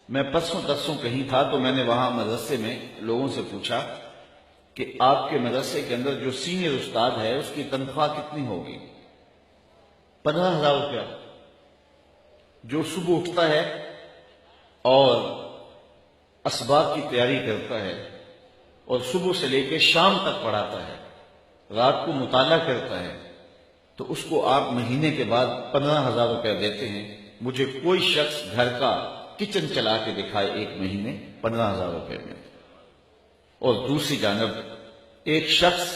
میں پرسوں ترسوں کہیں تھا تو میں نے وہاں مدرسے میں لوگوں سے پوچھا کہ آپ کے مدرسے کے اندر جو سینئر استاد ہے اس کی تنخواہ کتنی ہوگی؟ 15,000 روپیہ۔ جو صبح اٹھتا ہے اور اسباق کی تیاری کرتا ہے اور صبح سے لے کے شام تک پڑھاتا ہے، رات کو مطالعہ کرتا ہے، تو اس کو آپ مہینے کے بعد 15,000 روپیہ دیتے ہیں۔ مجھے کوئی شخص گھر کا کچن چلا کے دکھائے ایک مہینے 15,000 روپے میں۔ اور دوسری جانب ایک شخص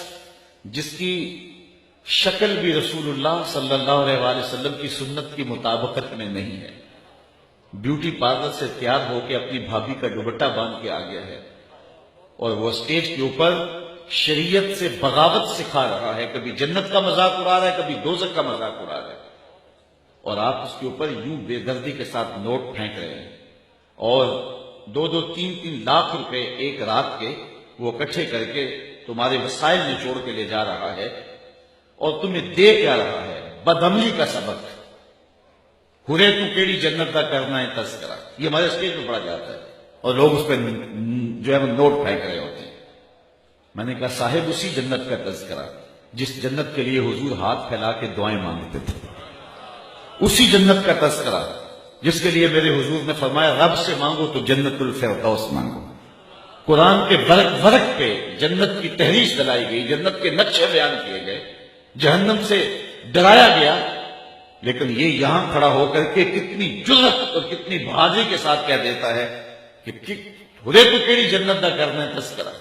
جس کی شکل بھی رسول اللہ صلی اللہ علیہ وآلہ وسلم کی سنت کی مطابقت میں نہیں ہے، بیوٹی پارلر سے تیار ہو کے اپنی بھابھی کا دوپٹہ باندھ کے آ گیا ہے اور وہ اسٹیج کے اوپر شریعت سے بغاوت سکھا رہا ہے، کبھی جنت کا مذاق اڑا رہا ہے، کبھی دوزخ کا مذاق اڑا رہا ہے، اور آپ اس کے اوپر یوں بے دردی کے ساتھ نوٹ پھینک رہے ہیں، اور 2-2 3-3 لاکھ روپے ایک رات کے وہ اکٹھے کر کے تمہارے وسائل میں جوڑ کے لے جا رہا ہے، اور تمہیں دے کیا رہا ہے؟ بدعملی کا سبق۔ ہرے تو کیڑی جنت کا کرنا ہے تذکرہ، یہ ہمارے اسٹیج پہ پڑھا جاتا ہے اور لوگ اس پہ جو ہے وہ نوٹ پھینک رہے ہوتے ہیں۔ میں نے کہا صاحب اسی جنت کا تذکرہ جس جنت کے لیے حضور ہاتھ پھیلا کے دعائیں مانگتے تھے، اسی جنت کا تذکرہ جس کے لیے میرے حضور نے فرمایا رب سے مانگو تو جنت الفردوس مانگو۔ قرآن کے برق برق پہ جنت کی تحریش دلائی گئی، جنت کے نقشے بیان کیے گئے، جہنم سے ڈرایا گیا، لیکن یہ یہاں کھڑا ہو کر کے کتنی جرأت اور کتنی بہادری کے ساتھ کہہ دیتا ہے کہ ہرے تو کیڑی جنت نہ کرنا ہے تذکرہ،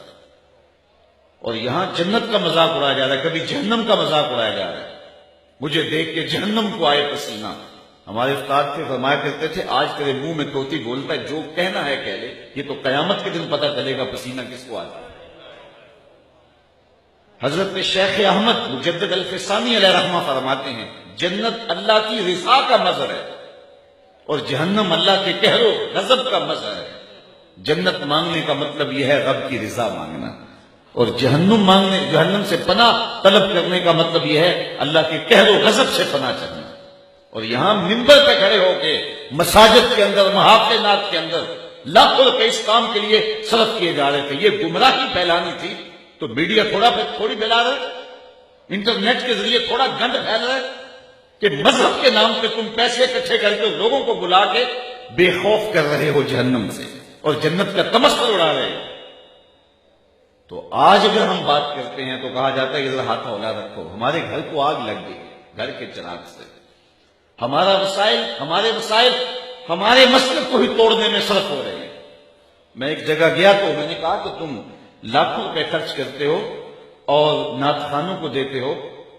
اور یہاں جنت کا مذاق اڑایا جا رہا ہے، کبھی جہنم کا مذاق اڑایا جا رہا ہے۔ مجھے دیکھ کے جہنم کو آئے پسینہ۔ ہمارے استاد تھے، فرمایا کرتے تھے آج تیرے منہ میں طوطی بولتا ہے، جو کہنا ہے کہہ لے، یہ تو قیامت کے دن پتہ چلے گا پسینہ کس کو آتا ہے۔ حضرت شیخ احمد مجدد الفسانی علیہ رحمہ فرماتے ہیں جنت اللہ کی رضا کا مظہر ہے اور جہنم اللہ کے قہر و غضب کا مظہر ہے۔ جنت مانگنے کا مطلب یہ ہے رب کی رضا مانگنا، اور جہنم سے پناہ طلب کرنے کا مطلب یہ ہے اللہ کے قہر و غضب سے پناہ چاہنا۔ اور یہاں منبر پہ کھڑے ہو کے مساجد کے اندر محافل نات کے اندر لاکھوں روپے اس کام کے لیے صرف کیے جا رہے تھے۔ یہ گمراہی پھیلانی تھی تو میڈیا تھوڑی پھیلا رہا ہے، انٹرنیٹ کے ذریعے تھوڑا گند پھیل رہا ہے کہ مذہب کے نام پہ تم پیسے اکٹھے کر کے لوگوں کو بلا کے بے خوف کر رہے ہو جہنم سے اور جنت کا تمسخر اڑا رہے ہو۔ تو آج اگر ہم بات کرتے ہیں تو کہا جاتا ہے کہ ذرا ہاتھ ہلا رکھو، ہمارے گھر کو آگ لگ گئی گھر کے چراغ سے، ہمارے وسائل ہمارے مسلک کو ہی توڑنے میں صرف ہو رہے ہیں۔ میں ایک جگہ گیا تو میں نے کہا کہ تم لاکھوں روپے خرچ کرتے ہو اور نعت خوانوں کو دیتے ہو،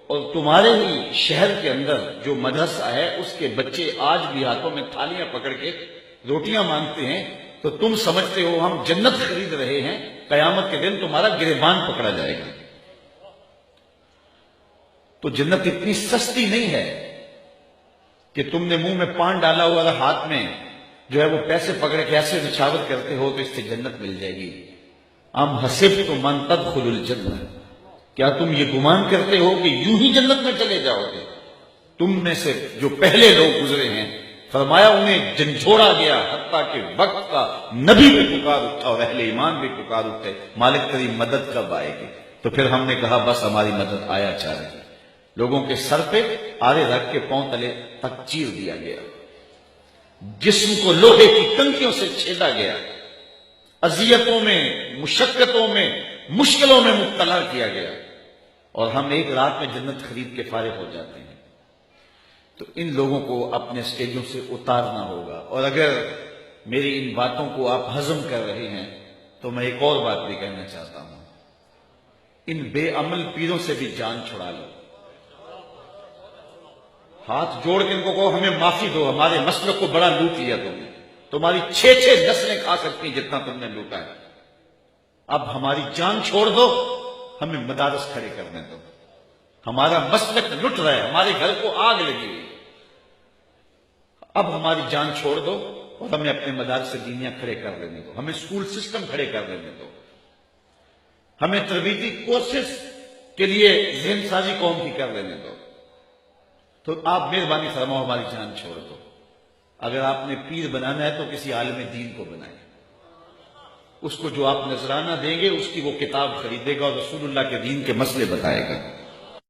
اور تمہارے ہی شہر کے اندر جو مدرسہ ہے اس کے بچے آج بھی ہاتھوں میں تھالیاں پکڑ کے روٹیاں مانگتے ہیں، تو تم سمجھتے ہو ہم جنت خرید رہے ہیں، قیامت کے دن تمہارا گریبان پکڑا جائے گا۔ تو جنت اتنی سستی نہیں ہے کہ تم نے منہ میں پان ڈالا ہوا اور ہاتھ میں جو ہے وہ پیسے پکڑ کے ایسے نچھاور کرتے ہو تو اس سے جنت مل جائے گی۔ ام حسبتم ان تدخلوا الجنہ، کیا تم یہ گمان کرتے ہو کہ یوں ہی جنت میں چلے جاؤ گے؟ تم میں سے جو پہلے لوگ گزرے ہیں فرمایا انہیں جھنجھوڑا گیا، حتیٰ کہ وقت کا نبی بھی پکار اٹھا اور اہل ایمان بھی پکار اٹھے مالک تیری مدد کب آئے گی؟ تو پھر ہم نے کہا بس ہماری مدد آیا چاہ رہی ہے۔ لوگوں کے سر پہ آرے رکھ کے پاؤں تلے تک چیر دیا گیا، جسم کو لوہے کی ٹنکیوں سے چھیدا گیا، اذیتوں میں، مشقتوں میں، مشکلوں میں مبتلا کیا گیا، اور ہم ایک رات میں جنت خرید کے فارغ ہو جاتے ہیں۔ تو ان لوگوں کو اپنے اسٹیجوں سے اتارنا ہوگا، اور اگر میری ان باتوں کو آپ ہضم کر رہے ہیں تو میں ایک اور بات بھی کہنا چاہتا ہوں، ان بے عمل پیروں سے بھی جان چھڑا لو، ہاتھ جوڑ کے ان کو کہو ہمیں معافی دو، ہمارے مسلک کو بڑا لوٹ لیا تم نے، تمہاری 6 نسلیں کھا سکتی جتنا تم نے لوٹا ہے، اب ہماری جان چھوڑ دو، ہمیں مدارس کھڑے کرنے دو، ہمارا مسلک لٹ رہا ہے، ہمارے گھر کو آگ لگی ہوئی، اب ہماری جان چھوڑ دو اور ہمیں اپنے مدارس دینیاں کھڑے کر لینے دو، ہمیں اسکول سسٹم کھڑے کر لینے دو، ہمیں تربیتی کورسز کے لیے ذہن سازی قوم کی کر لینے دو، تو آپ مہربانی فرماؤ ہماری جان چھوڑ دو۔ اگر آپ نے پیر بنانا ہے تو کسی عالم دین کو بنائیں، اس کو جو آپ نذرانہ دیں گے اس کی وہ کتاب خریدے گا اور رسول اللہ کے دین کے مسئلے بتائے گا۔